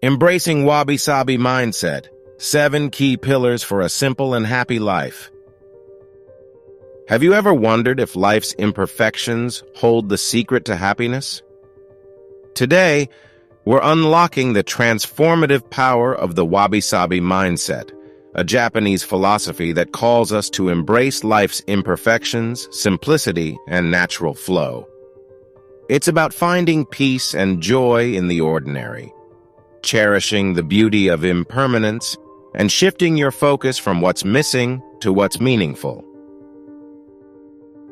Embracing Wabi-Sabi mindset, 7 key pillars for a simple and happy life. Have you ever wondered if life's imperfections hold the secret to happiness? Today, we're unlocking the transformative power of the Wabi-Sabi mindset, a Japanese philosophy that calls us to embrace life's imperfections, simplicity, and natural flow. It's about finding peace and joy in the ordinary, cherishing the beauty of impermanence, and shifting your focus from what's missing to what's meaningful.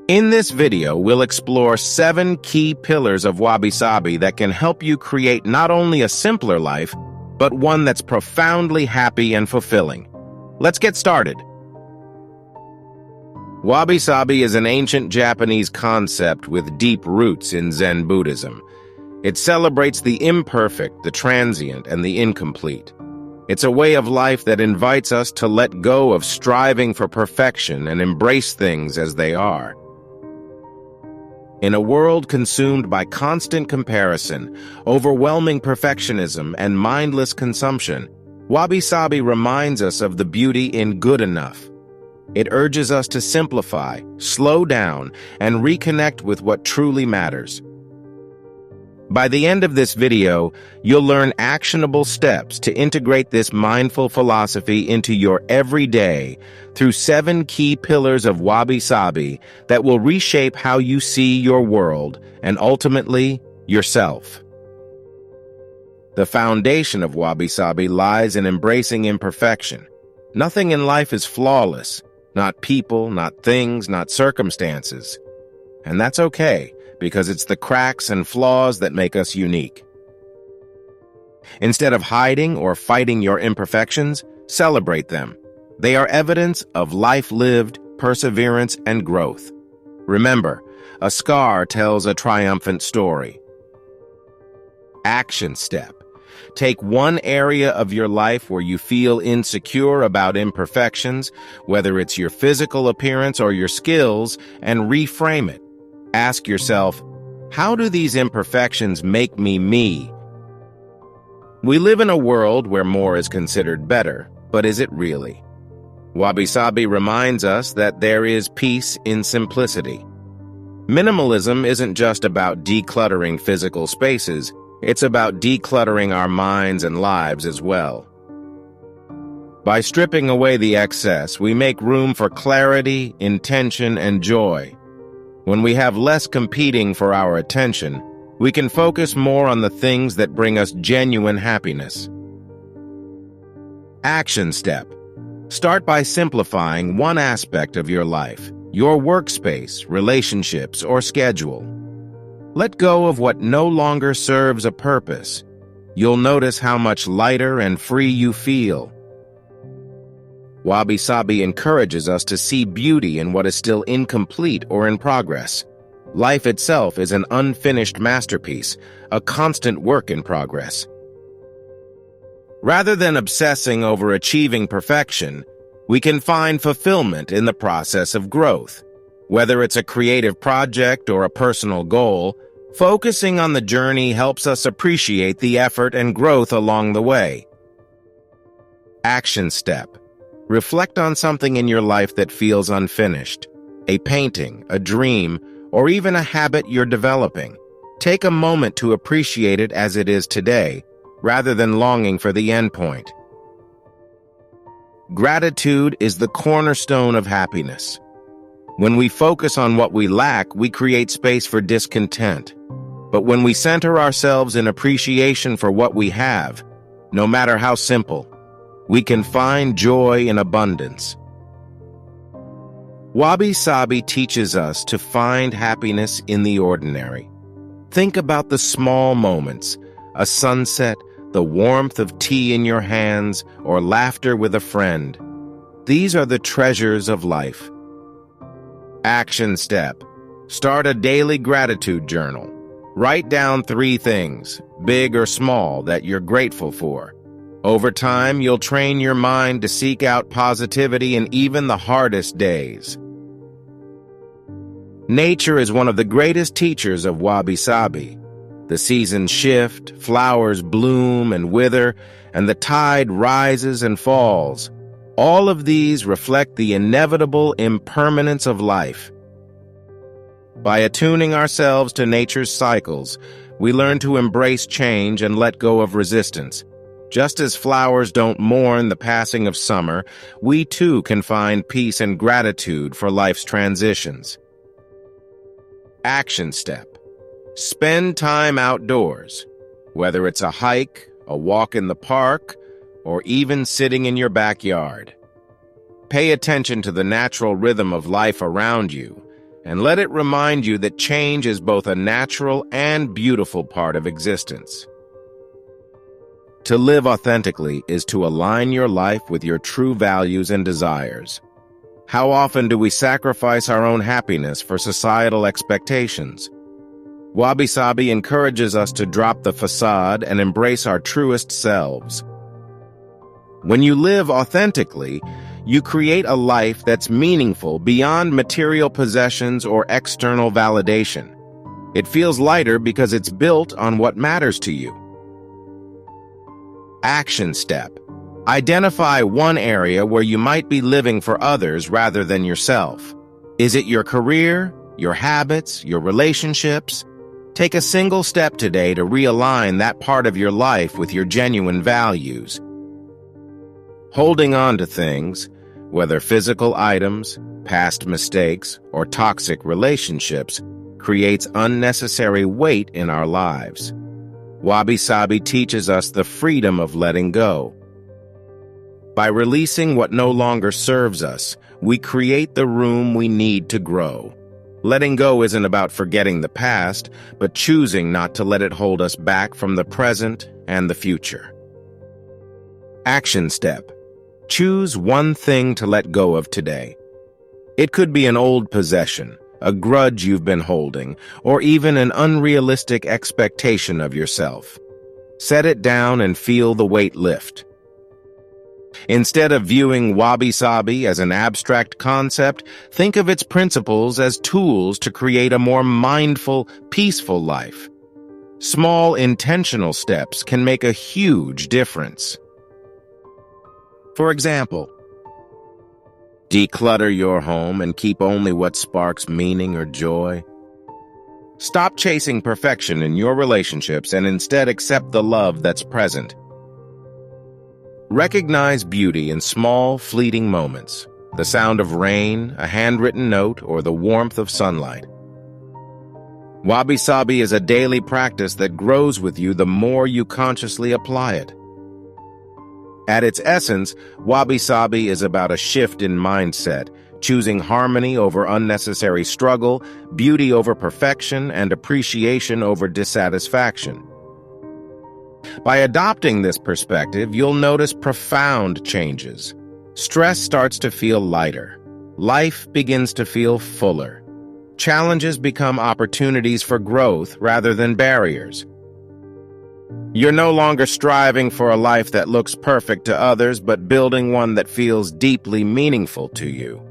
In this video, we'll explore 7 key pillars of Wabi-Sabi that can help you create not only a simpler life, but one that's profoundly happy and fulfilling. Let's get started. Wabi-Sabi is an ancient Japanese concept with deep roots in Zen Buddhism. It celebrates the imperfect, the transient, and the incomplete. It's a way of life that invites us to let go of striving for perfection and embrace things as they are. In a world consumed by constant comparison, overwhelming perfectionism, and mindless consumption, Wabi-Sabi reminds us of the beauty in good enough. It urges us to simplify, slow down, and reconnect with what truly matters. By the end of this video, you'll learn actionable steps to integrate this mindful philosophy into your everyday through 7 key pillars of Wabi-Sabi that will reshape how you see your world and ultimately yourself. The foundation of Wabi-Sabi lies in embracing imperfection. Nothing in life is flawless, not people, not things, not circumstances. And that's okay, because it's the cracks and flaws that make us unique. Instead of hiding or fighting your imperfections, celebrate them. They are evidence of life lived, perseverance, and growth. Remember, a scar tells a triumphant story. Action step. Take one area of your life where you feel insecure about imperfections, whether it's your physical appearance or your skills, and reframe it. Ask yourself, how do these imperfections make me? We live in a world where more is considered better, but is it really? Wabi-Sabi reminds us that there is peace in simplicity. Minimalism isn't just about decluttering physical spaces, it's about decluttering our minds and lives as well. By stripping away the excess, we make room for clarity, intention, and joy. When we have less competing for our attention, we can focus more on the things that bring us genuine happiness. Action step. Start by simplifying one aspect of your life, your workspace, relationships, or schedule. Let go of what no longer serves a purpose. You'll notice how much lighter and free you feel. Wabi-Sabi encourages us to see beauty in what is still incomplete or in progress. Life itself is an unfinished masterpiece, a constant work in progress. Rather than obsessing over achieving perfection, we can find fulfillment in the process of growth. Whether it's a creative project or a personal goal, focusing on the journey helps us appreciate the effort and growth along the way. Action step. Reflect on something in your life that feels unfinished. A painting, a dream, or even a habit you're developing. Take a moment to appreciate it as it is today, rather than longing for the endpoint. Gratitude is the cornerstone of happiness. When we focus on what we lack, we create space for discontent. But when we center ourselves in appreciation for what we have, no matter how simple, we can find joy in abundance. Wabi-Sabi teaches us to find happiness in the ordinary. Think about the small moments, a sunset, the warmth of tea in your hands, or laughter with a friend. These are the treasures of life. Action step. Start a daily gratitude journal. Write down 3 things, big or small, that you're grateful for. Over time, you'll train your mind to seek out positivity in even the hardest days. Nature is one of the greatest teachers of Wabi-Sabi. The seasons shift, flowers bloom and wither, and the tide rises and falls. All of these reflect the inevitable impermanence of life. By attuning ourselves to nature's cycles, we learn to embrace change and let go of resistance. Just as flowers don't mourn the passing of summer, we too can find peace and gratitude for life's transitions. Action step. Spend time outdoors. Whether it's a hike, a walk in the park, or even sitting in your backyard. Pay attention to the natural rhythm of life around you, and let it remind you that change is both a natural and beautiful part of existence. To live authentically is to align your life with your true values and desires. How often do we sacrifice our own happiness for societal expectations? Wabi-Sabi encourages us to drop the facade and embrace our truest selves. When you live authentically, you create a life that's meaningful beyond material possessions or external validation. It feels lighter because it's built on what matters to you. Action step. Identify one area where you might be living for others rather than yourself. Is it your career, your habits, your relationships? Take a single step today to realign that part of your life with your genuine values. Holding on to things, whether physical items, past mistakes, or toxic relationships, creates unnecessary weight in our lives. Wabi-Sabi teaches us the freedom of letting go. By releasing what no longer serves us, we create the room we need to grow. Letting go isn't about forgetting the past, but choosing not to let it hold us back from the present and the future. Action step. Choose one thing to let go of today. It could be an old possession, a grudge you've been holding, or even an unrealistic expectation of yourself. Set it down and feel the weight lift. Instead of viewing Wabi-Sabi as an abstract concept, think of its principles as tools to create a more mindful, peaceful life. Small, intentional steps can make a huge difference. For example, declutter your home and keep only what sparks meaning or joy. Stop chasing perfection in your relationships and instead accept the love that's present. Recognize beauty in small, fleeting moments, the sound of rain, a handwritten note, or the warmth of sunlight. Wabi-Sabi is a daily practice that grows with you the more you consciously apply it. At its essence, Wabi-Sabi is about a shift in mindset, choosing harmony over unnecessary struggle, beauty over perfection, and appreciation over dissatisfaction. By adopting this perspective, you'll notice profound changes. Stress starts to feel lighter. Life begins to feel fuller. Challenges become opportunities for growth rather than barriers. You're no longer striving for a life that looks perfect to others, but building one that feels deeply meaningful to you.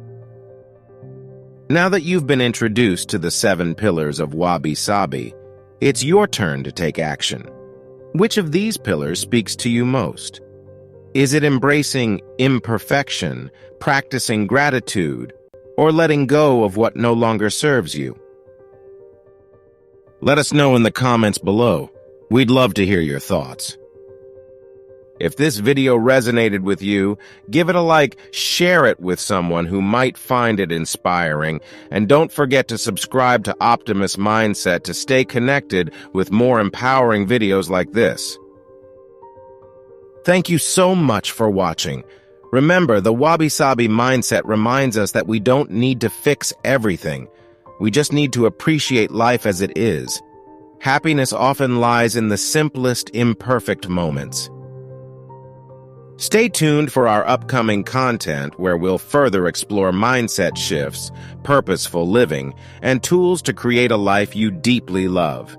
Now that you've been introduced to the 7 pillars of Wabi-Sabi, it's your turn to take action. Which of these pillars speaks to you most? Is it embracing imperfection, practicing gratitude, or letting go of what no longer serves you? Let us know in the comments below. We'd love to hear your thoughts. If this video resonated with you, give it a like, share it with someone who might find it inspiring, and don't forget to subscribe to Optimist Mindset to stay connected with more empowering videos like this. Thank you so much for watching. Remember, the Wabi-Sabi mindset reminds us that we don't need to fix everything. We just need to appreciate life as it is. Happiness often lies in the simplest, imperfect moments. Stay tuned for our upcoming content where we'll further explore mindset shifts, purposeful living, and tools to create a life you deeply love.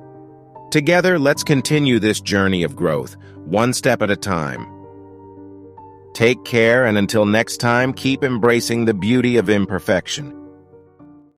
Together, let's continue this journey of growth, one step at a time. Take care, and until next time, keep embracing the beauty of imperfection.